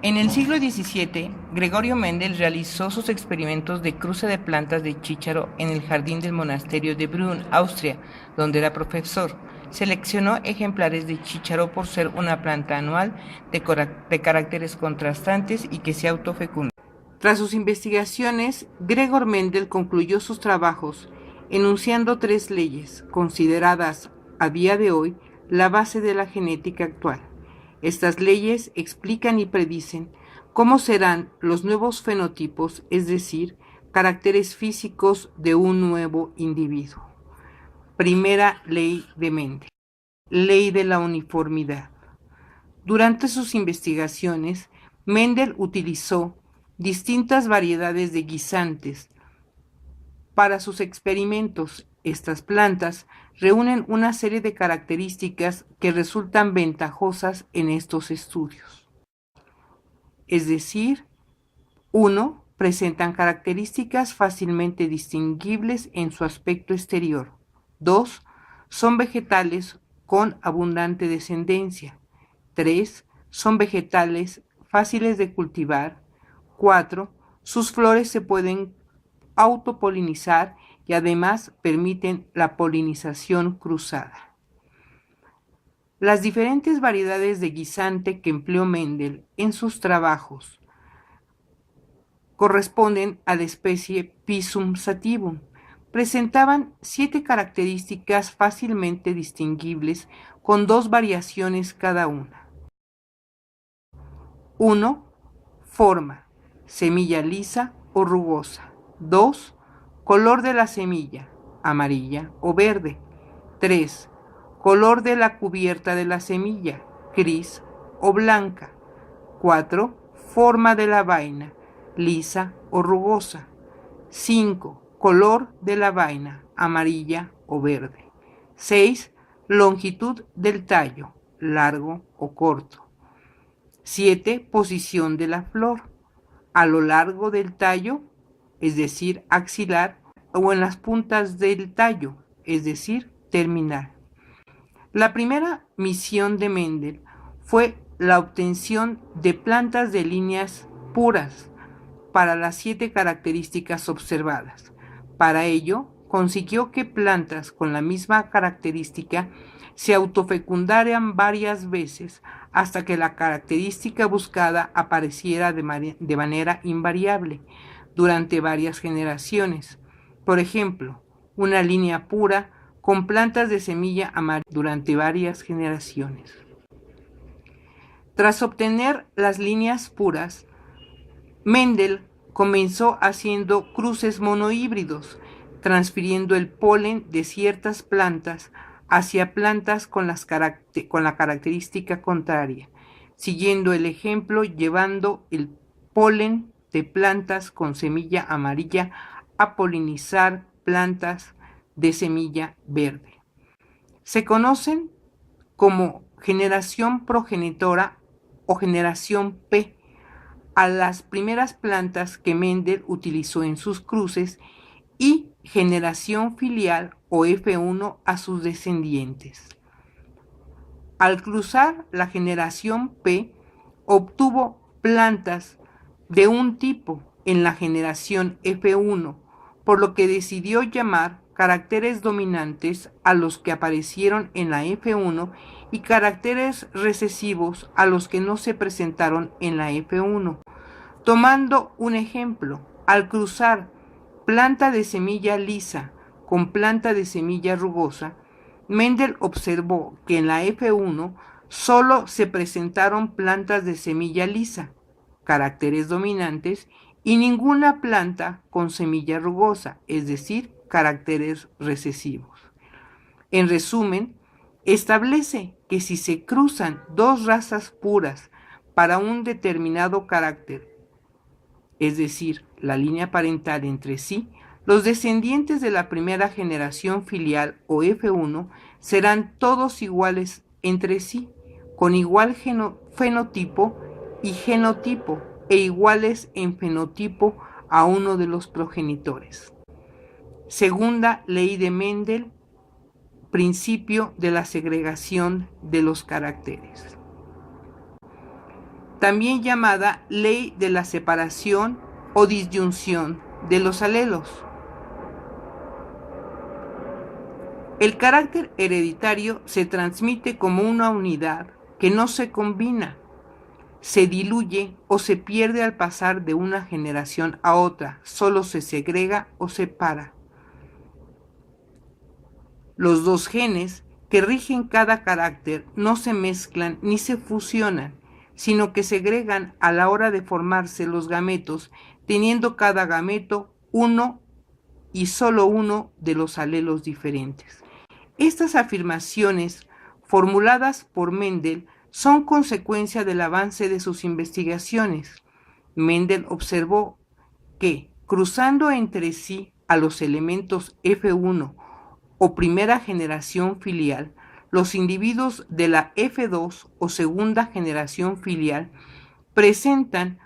En el siglo XVII, Gregorio Mendel realizó sus experimentos de cruce de plantas de chícharo en el jardín del monasterio de Brunn, Austria, donde era profesor. Seleccionó ejemplares de chícharo por ser una planta anual de caracteres contrastantes y que se autofecunda. Tras sus investigaciones, Gregor Mendel concluyó sus trabajos enunciando 3 leyes, consideradas a día de hoy la base de la genética actual. Estas leyes explican y predicen cómo serán los nuevos fenotipos, es decir, caracteres físicos de un nuevo individuo. Primera ley de Mendel. Ley de la uniformidad. Durante sus investigaciones, Mendel utilizó distintas variedades de guisantes. Para sus experimentos, estas plantas reúnen una serie de características que resultan ventajosas en estos estudios. Es decir, 1. Presentan características fácilmente distinguibles en su aspecto exterior. 2. Son vegetales con abundante descendencia. 3. Son vegetales fáciles de cultivar. 4. Sus flores se pueden autopolinizar y además permiten la polinización cruzada. Las diferentes variedades de guisante que empleó Mendel en sus trabajos corresponden a la especie Pisum sativum. Presentaban 7 características fácilmente distinguibles con 2 variaciones cada una. 1. Forma: semilla lisa o rugosa. 2. Color de la semilla: amarilla o verde. 3. Color de la cubierta de la semilla: gris o blanca. 4. Forma de la vaina: lisa o rugosa. 5. Color de la vaina: amarilla o verde. 6. Longitud del tallo: largo o corto. 7. Posición de la flor: a lo largo del tallo, es decir, axilar, o en las puntas del tallo, es decir, terminal. La primera misión de Mendel fue la obtención de plantas de líneas puras para las 7 características observadas. Para ello, consiguió que plantas con la misma característica se autofecundaran varias veces hasta que la característica buscada apareciera de manera invariable durante varias generaciones. Por ejemplo, una línea pura con plantas de semilla amarilla durante varias generaciones. Tras obtener las líneas puras, Mendel comenzó haciendo cruces monohíbridos, transfiriendo el polen de ciertas plantas hacia plantas con la característica contraria, siguiendo el ejemplo llevando el polen de plantas con semilla amarilla a polinizar plantas de semilla verde. Se conocen como generación progenitora o generación P a las primeras plantas que Mendel utilizó en sus cruces y generación filial o F1 a sus descendientes. Al cruzar la generación P, obtuvo plantas de un tipo en la generación F1, por lo que decidió llamar caracteres dominantes a los que aparecieron en la F1 y caracteres recesivos a los que no se presentaron en la F1. Tomando un ejemplo, al cruzar planta de semilla lisa con planta de semilla rugosa, Mendel observó que en la F1 solo se presentaron plantas de semilla lisa, caracteres dominantes, y ninguna planta con semilla rugosa, es decir, caracteres recesivos. En resumen, establece que si se cruzan 2 razas puras para un determinado carácter, es decir, la línea parental entre sí, los descendientes de la primera generación filial o F1 serán todos iguales entre sí, con igual fenotipo y genotipo, e iguales en fenotipo a uno de los progenitores. Segunda ley de Mendel, principio de la segregación de los caracteres. también llamada ley de la separación o disyunción de los alelos. El carácter hereditario se transmite como una unidad que no se combina, se diluye o se pierde al pasar de una generación a otra, solo se segrega o separa. Los dos genes que rigen cada carácter no se mezclan ni se fusionan, sino que segregan a la hora de formarse los gametos, teniendo cada gameto uno y solo uno de los alelos diferentes. Estas afirmaciones, formuladas por Mendel, son consecuencia del avance de sus investigaciones. Mendel observó que, cruzando entre sí a los elementos F1 o primera generación filial, los individuos de la F2 o segunda generación filial presentan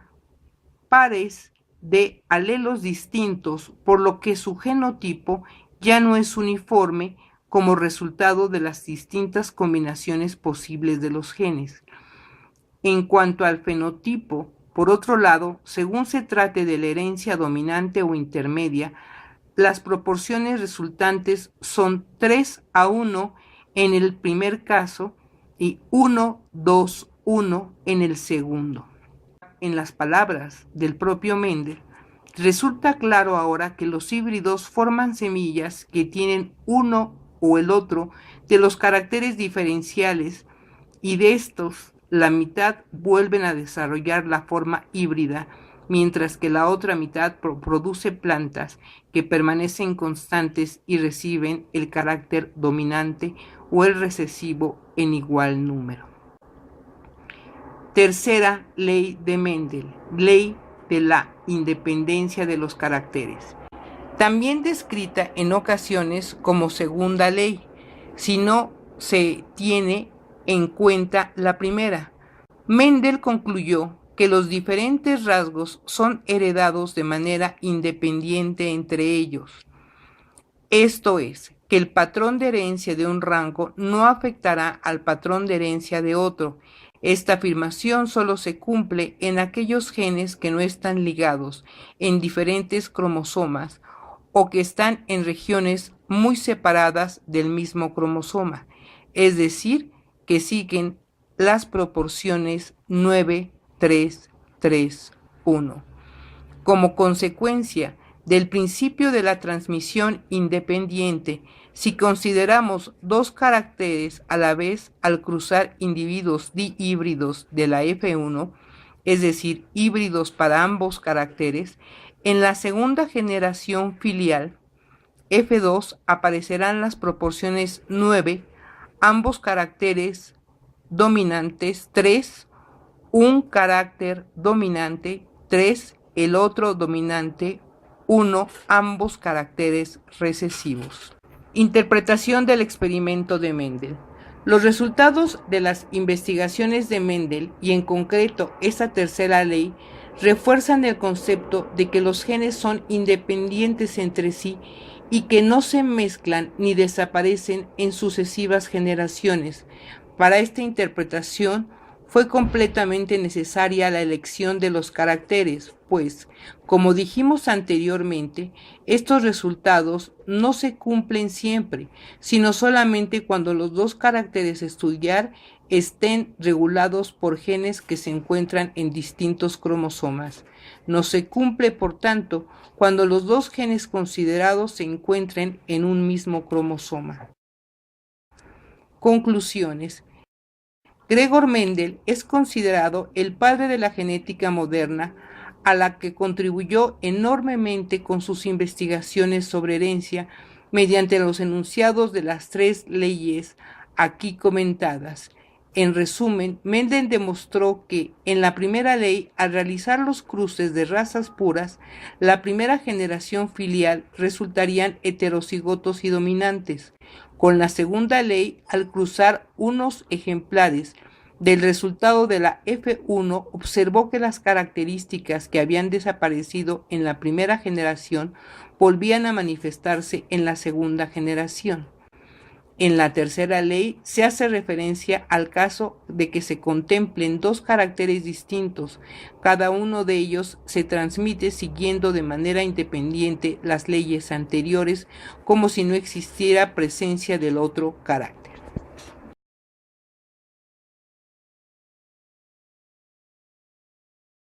pares de alelos distintos, por lo que su genotipo ya no es uniforme como resultado de las distintas combinaciones posibles de los genes. En cuanto al fenotipo, por otro lado, según se trate de la herencia dominante o intermedia, las proporciones resultantes son 3:1 en el primer caso y 1:2:1 en el segundo. En las palabras del propio Mendel, resulta claro ahora que los híbridos forman semillas que tienen uno o el otro de los caracteres diferenciales y de estos la mitad vuelven a desarrollar la forma híbrida, mientras que la otra mitad produce plantas que permanecen constantes y reciben el carácter dominante o el recesivo en igual número. Tercera ley de Mendel, ley de la independencia de los caracteres. También descrita en ocasiones como segunda ley, si no se tiene en cuenta la primera. Mendel concluyó que los diferentes rasgos son heredados de manera independiente entre ellos. Esto es, que el patrón de herencia de un rango no afectará al patrón de herencia de otro. Esta afirmación solo se cumple en aquellos genes que no están ligados en diferentes cromosomas o que están en regiones muy separadas del mismo cromosoma, es decir, que siguen las proporciones 9:3:3:1. Como consecuencia del principio de la transmisión independiente, si consideramos dos caracteres a la vez al cruzar individuos dihíbridos de la F1, es decir, híbridos para ambos caracteres, en la segunda generación filial, F2, aparecerán las proporciones 9, ambos caracteres dominantes, 3, un carácter dominante, 3, el otro dominante, 1, ambos caracteres recesivos. Interpretación del experimento de Mendel. Los resultados de las investigaciones de Mendel, y en concreto esta tercera ley, refuerzan el concepto de que los genes son independientes entre sí y que no se mezclan ni desaparecen en sucesivas generaciones. Para esta interpretación fue completamente necesaria la elección de los caracteres, pues, como dijimos anteriormente, estos resultados no se cumplen siempre, sino solamente cuando los dos caracteres a estudiar estén regulados por genes que se encuentran en distintos cromosomas. No se cumple, por tanto, cuando los dos genes considerados se encuentren en un mismo cromosoma. Conclusiones. Gregor Mendel es considerado el padre de la genética moderna, a la que contribuyó enormemente con sus investigaciones sobre herencia mediante los enunciados de las tres leyes aquí comentadas. En resumen, Mendel demostró que, en la primera ley, al realizar los cruces de razas puras, la primera generación filial resultarían heterocigotos y dominantes. Con la segunda ley, al cruzar unos ejemplares del resultado de la F1, observó que las características que habían desaparecido en la primera generación volvían a manifestarse en la segunda generación. En la tercera ley se hace referencia al caso de que se contemplen dos caracteres distintos. Cada uno de ellos se transmite siguiendo de manera independiente las leyes anteriores, como si no existiera presencia del otro carácter.